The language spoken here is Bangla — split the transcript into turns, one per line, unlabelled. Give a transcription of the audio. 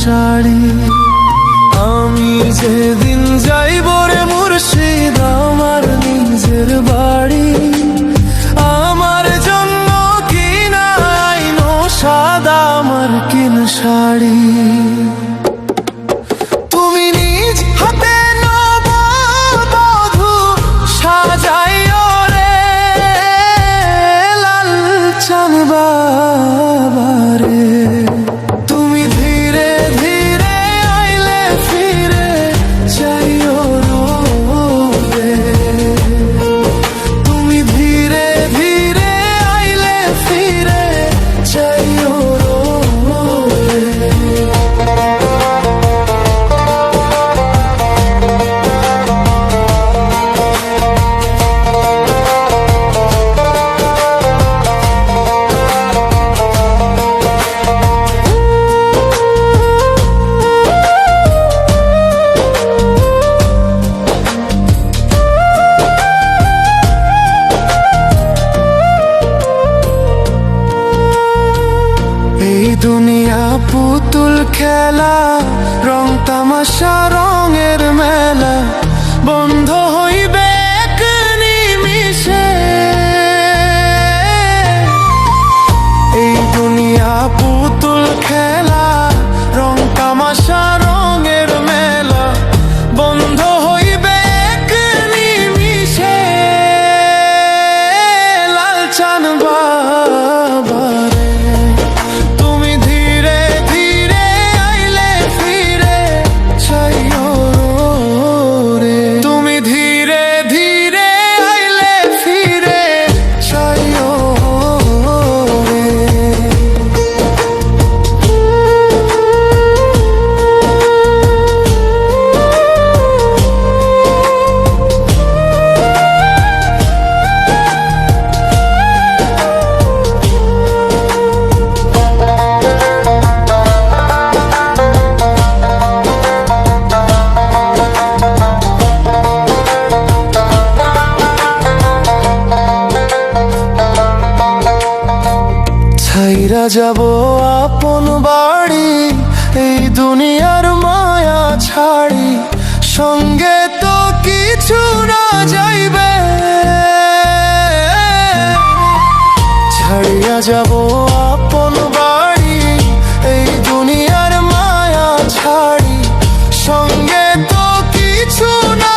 শাড়ি। আমি যেদিন যাইব রে মুর্শিদ আমার নিজের বাড়ি, আমার জন্য কিনা আইনো সাদা আমার কিন শাড়ি। তুমি নিজ হাতে নববধূ সাজাইও রে লাল চাঁদ বাবারে। তুমি ধীরে ধীরে আইলে ফিরে যাইও রে, তুমি ধীরে ধীরে আইলে ফিরে যাইও রে। এই দুনিয়া পুতুল খেলা, রং তামাশা রঙের মেলা, বন্ধ হইবে এক নিমিষে। এই দুনিয়া পুতুল খেলা, রং তামাশা রঙের মেলা, বন্ধ হইবে এক নিমিষে। লাল চাঁদ বাবারে, তুমি ধীরে ধীরে আইলে ফিরে যাইও রে, তুমি ধীরে ধীরে আইলে ফিরে যাইও রে। ছাইরা যাব আপন বাড়ি, এই দুনিয়ার মায়া ছাড়ি, সঙ্গে তো কিছু না যাইবে। ছাড়িয়া যাব আপন বাড়ি, এই দুনিয়ার মায়া ছাড়ি, সঙ্গে তো কিছু না